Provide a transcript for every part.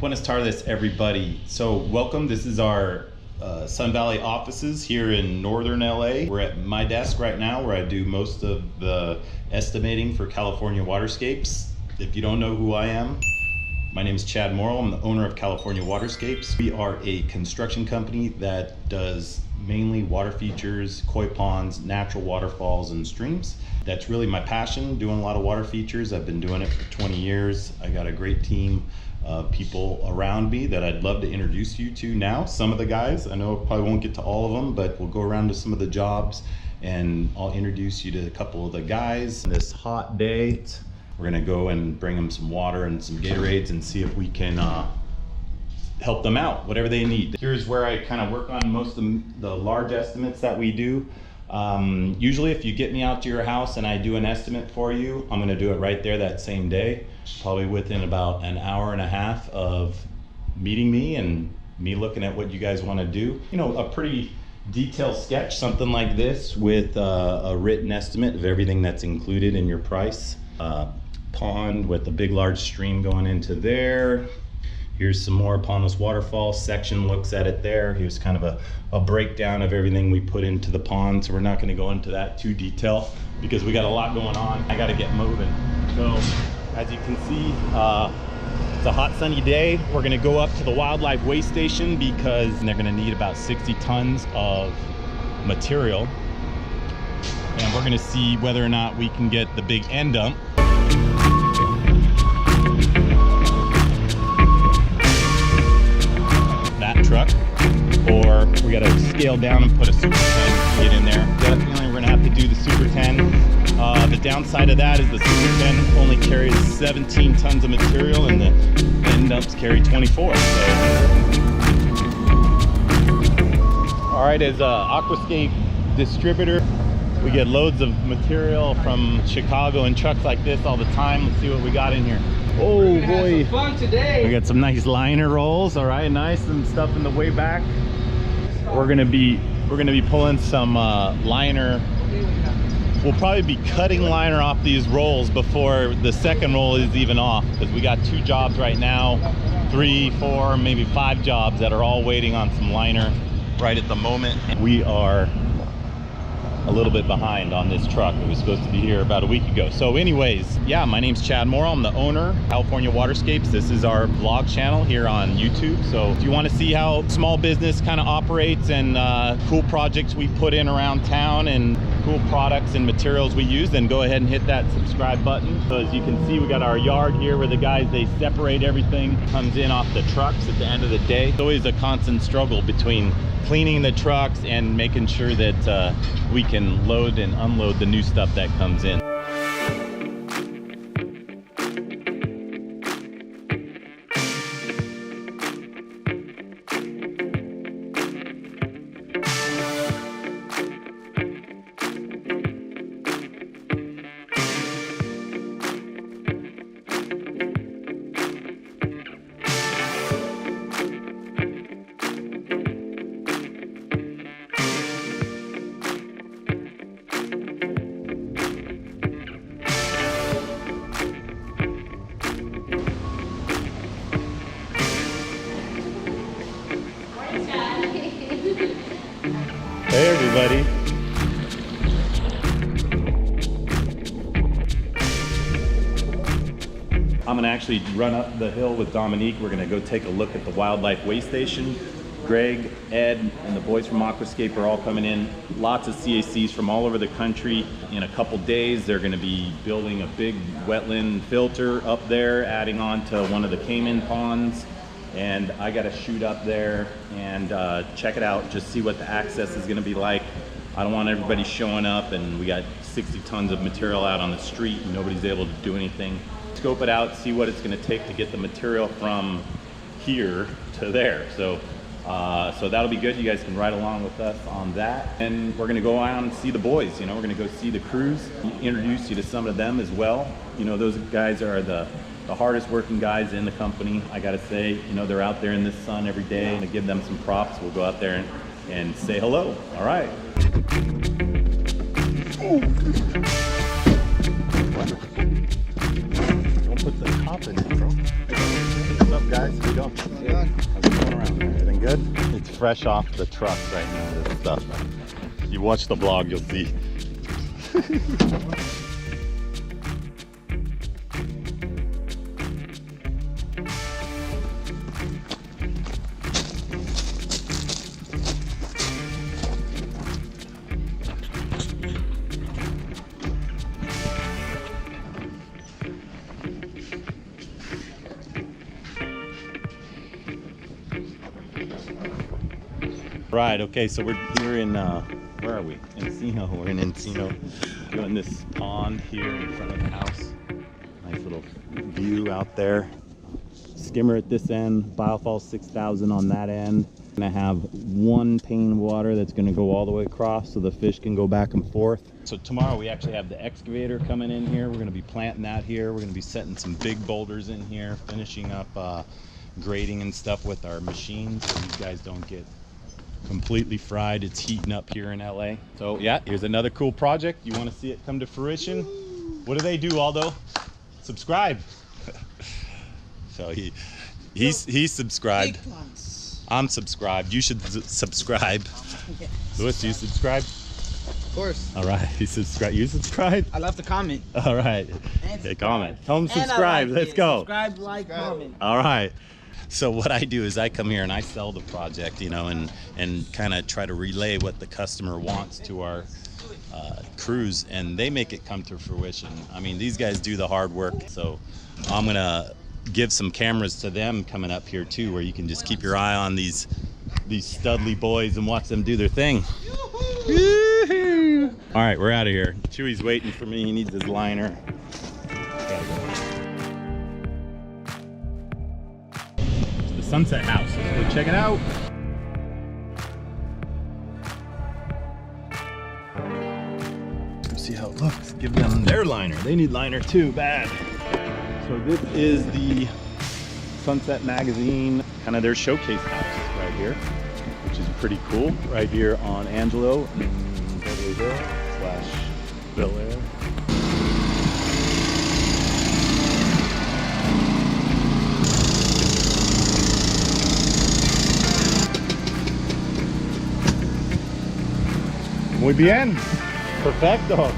Buenas tardes, everybody. So welcome. This is our Sun Valley offices here in northern LA. We're at my desk right now where I do most of the estimating for California Waterscapes. If you don't know who I am, my name is Chad Morrill. I'm the owner of California Waterscapes. We are a construction company that does mainly water features, koi ponds, natural waterfalls, and streams. That's really my passion, doing a lot of water features. I've been doing it for 20 years. I got a great team of people around me that I'd love to introduce you to now. Some of the guys, I know I probably won't get to all of them, but we'll go around to some of the jobs and I'll introduce you to a couple of the guys. This hot day, we're gonna go and bring them some water and some Gatorades and see if we can help them out, whatever they need. Here's where I kind of work on most of the large estimates that we do. Usually if you get me out to your house and I do an estimate for you, I'm gonna do it right there that same day, probably within about an hour and a half of meeting me and me looking at what you guys wanna do. You know, a pretty detailed sketch, something like this with a written estimate of everything that's included in your price. Pond with a big large stream going into there. Here's some more upon this waterfall section, looks at it there. Here's kind of a breakdown of everything we put into the pond. So we're not gonna go into that too detail because we got a lot going on. I gotta get moving. So as you can see, it's a hot sunny day. We're gonna go up to the Wildlife Waystation because they're gonna need about 60 tons of material. And we're gonna see whether or not we can get the big end dump. Truck, or we got to scale down and put a Super 10 to get in there. Got a feeling we're gonna have to do the Super 10. The downside of that is the Super 10 only carries 17 tons of material and the end dumps carry 24. So. All right, as Aquascape distributor, we get loads of material from Chicago in trucks like this all the time. Let's see what we got in here. Oh boy, fun today. We got some nice liner rolls. All right, nice, and stuff in the way back. We're gonna be pulling some liner. We'll probably be cutting liner off these rolls before the second roll is even off, because we got 2 jobs right now, 3, 4, maybe 5 jobs that are all waiting on some liner right at the moment. We are a little bit behind on this truck. It was supposed to be here about a week ago. So anyways, yeah, my name's Chad Morrill. I'm the owner, California Waterscapes. This is our vlog channel here on YouTube. So if you want to see how small business kind of operates and cool projects we put in around town and cool products and materials we use, then go ahead and hit that subscribe button. So as you can see, we got our yard here where the guys, they separate everything, comes in off the trucks at the end of the day. It's always a constant struggle between cleaning the trucks and making sure that we can load and unload the new stuff that comes in. Hey everybody. I'm gonna actually run up the hill with Dominique. We're gonna go take a look at the Wildlife Waystation. Greg, Ed, and the boys from Aquascape are all coming in. Lots of CACs from all over the country. In a couple days, they're gonna be building a big wetland filter up there, adding on to one of the Cayman ponds. And I got to shoot up there and check it out, just see what the access is going to be like. I don't want everybody showing up and we got 60 tons of material out on the street and nobody's able to do anything. Scope it out, see what it's going to take to get the material from here to there. So that'll be good. You guys can ride along with us on that. And we're going to go out and see the boys. You know, we're going to go see the crews, introduce you to some of them as well. You know, those guys are the hardest working guys in the company. I gotta say, you know, they're out there in this sun every day. To give them some props, we'll go out there and say hello. All right. Don't put the top in it, bro. What's up, guys? How you doing? Good. How's it going around? Everything good? It's fresh off the truck right now, this stuff. You watch the vlog, you'll see. Right, okay, so we're here in, where are we? Encino. We're in Encino, doing this pond here in front of the house. Nice little view out there. Skimmer at this end, biofall 6000 on that end. Gonna have one pane of water that's gonna go all the way across so the fish can go back and forth. So tomorrow we actually have the excavator coming in here. We're gonna be planting that here. We're gonna be setting some big boulders in here, finishing up grading and stuff with our machines so these guys don't get completely fried. It's heating up here in LA. So yeah, here's another cool project. You want to see it come to fruition? What do they do, Aldo? Subscribe. So he's subscribed. I'm subscribed. You should subscribe. Yes. Louis, do you subscribe? Of course. All right, he subscribed. You subscribe? I love to comment. All right. Okay, comment. Tell them subscribe. Let's go. Subscribe, like, comment. All right. So what I do is I come here and I sell the project, you know, and kind of try to relay what the customer wants to our crews, and they make it come to fruition. I mean, these guys do the hard work, so I'm gonna give some cameras to them coming up here too, where you can just keep your eye on these studly boys and watch them do their thing. Woo-hoo! All right, we're out of here. Chewy's waiting for me. He needs his liner. Gotta go. Sunset House. Let's go check it out. Let's see how it looks. Give them their liner. They need liner too, bad. So this is the Sunset Magazine, kind of their showcase house right here, which is pretty cool. Right here on Angelo and Beverly Hill / Bel Air. Muy bien. Perfecto.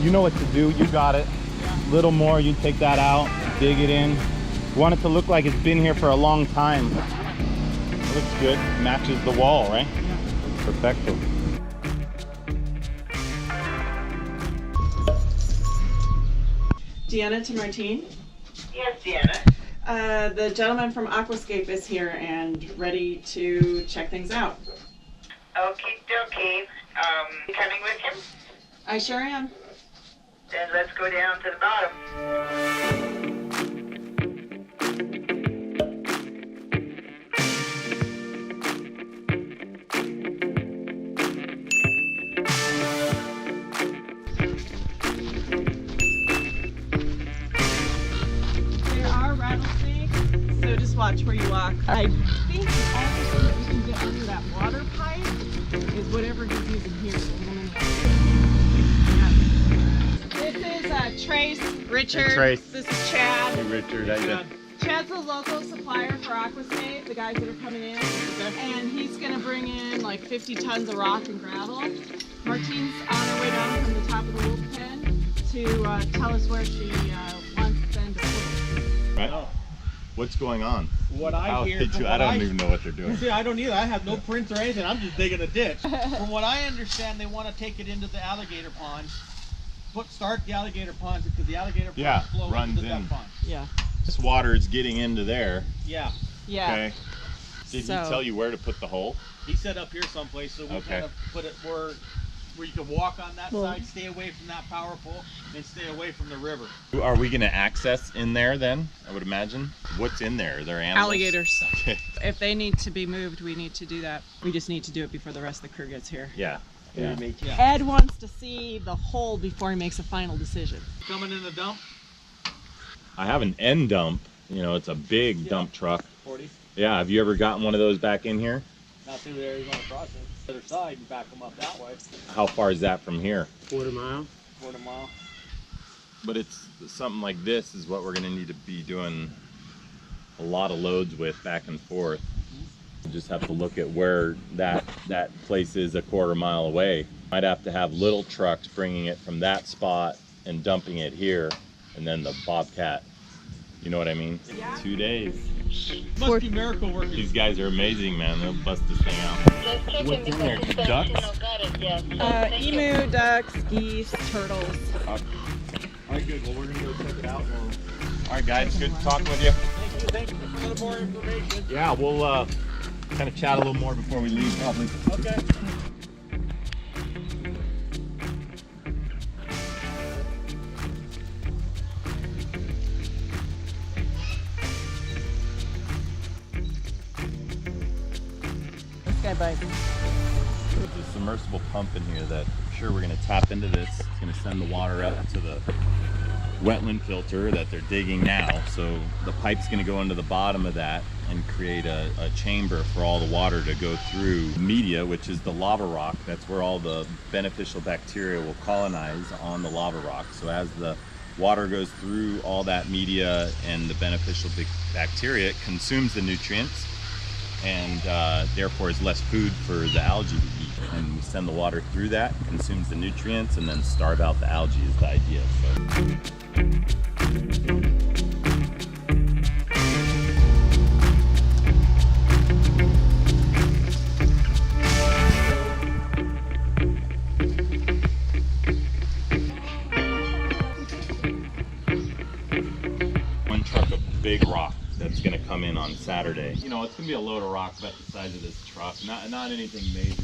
You know what to do. You got it. Little more. You take that out. Dig it in. You want it to look like it's been here for a long time. It looks good. Matches the wall, right? Perfecto. Deanna to Martine. Yes, Deanna. The gentleman from Aquascape is here and ready to check things out. Okie dokie. You coming with him? I sure am. Then let's go down to the bottom. There are rattlesnakes, so just watch where you walk. I think the only thing that we can get under that water pipe is whatever he's using here. This is Trace, Richard. Hey, Trace. This is Chad. Hey, Richard. How you doing? Chad's the local supplier for Aquascape, the guys that are coming in. And he's going to bring in like 50 tons of rock and gravel. Martine's on her way down from the top of the wolf pen to tell us where she wants them to put it. Right. What's going on? What I hear, I don't even know what they're doing. See, I don't either. I have no prints or anything. I'm just digging a ditch. From what I understand, they want to take it into the alligator ponds. Start the alligator ponds because the alligator ponds flow runs into the in. duck pond. Yeah. This water is getting into there. Yeah. Yeah. Okay. Did he tell you where to put the hole? He set up here someplace, so we kind of put it where you can walk on that side, stay away from that power pole, and stay away from the river. Are we going to access in there then? I would imagine. What's in there? Are there animals? Alligators. Okay. If they need to be moved, we need to do that. We just need to do it before the rest of the crew gets here. Yeah. Yeah. Ed wants to see the hole before he makes a final decision. Coming in the dump. I have an end dump. You know, it's a big dump truck. 40. Yeah. Have you ever gotten one of those back in here? Not through the Arizona process. The other side and back them up that way. How far is that from here? Quarter mile. But it's something like this is what we're going to need to be doing a lot of loads with back and forth. You just have to look at where that place is a quarter mile away. Might have to have little trucks bringing it from that spot and dumping it here, and then the bobcat. You know what I mean? Yeah. 2 days. Must be miracle workers. These guys are amazing, man. They'll bust this thing out. What's in there? Ducks? Emu, ducks, geese, turtles. All right, good. Well, we're gonna go check it out. All right, guys. Good talking with you. Thank you for a little more information. Yeah, we'll kind of chat a little more before we leave, probably. Okay. This guy bites. There's a submersible pump in here that I'm sure we're going to tap into this. It's going to send the water up to the wetland filter that they're digging now. So the pipe's going to go into the bottom of that and create a chamber for all the water to go through media, which is the lava rock. That's where all the beneficial bacteria will colonize on the lava rock. So as the water goes through all that media and the beneficial bacteria, it consumes the nutrients, and therefore is less food for the algae to eat. And we send the water through that, consumes the nutrients, and then starve out the algae is the idea. One truck of big rock that's going to come in on Saturday. You know, it's going to be a load of rock about the size of this truck, not anything major.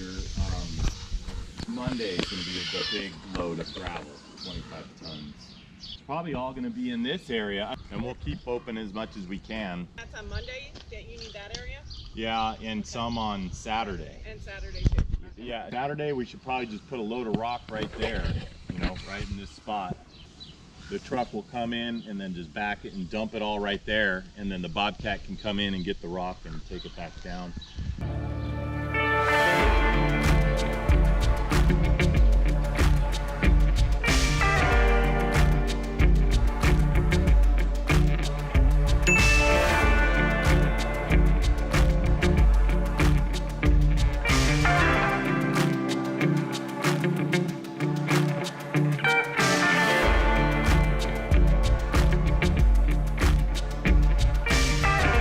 Monday is going to be the big load of gravel, 25 tons. It's probably all going to be in this area, and we'll keep open as much as we can. That's on Monday that you need that area? Yeah, and some on Saturday. And Saturday too. Okay. Yeah, Saturday we should probably just put a load of rock right there, you know, right in this spot. The truck will come in and then just back it and dump it all right there, and then the bobcat can come in and get the rock and take it back down.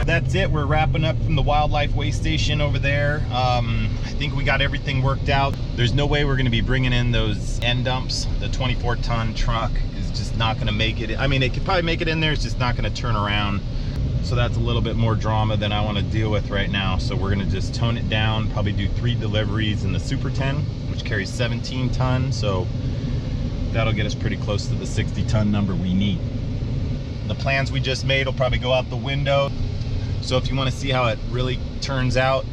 That's it. We're wrapping up from the Wildlife Waystation over there. I think we got everything worked out. There's no way we're going to be bringing in those end dumps. The 24-ton truck is just not going to make it. I mean, it could probably make it in there. It's just not going to turn around. So that's a little bit more drama than I want to deal with right now. So we're going to just tone it down, probably do 3 deliveries in the Super 10, which carries 17 tons. So that'll get us pretty close to the 60-ton number we need. The plans we just made will probably go out the window. So if you want to see how it really turns out,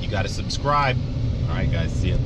you got to subscribe. All right, guys, see ya.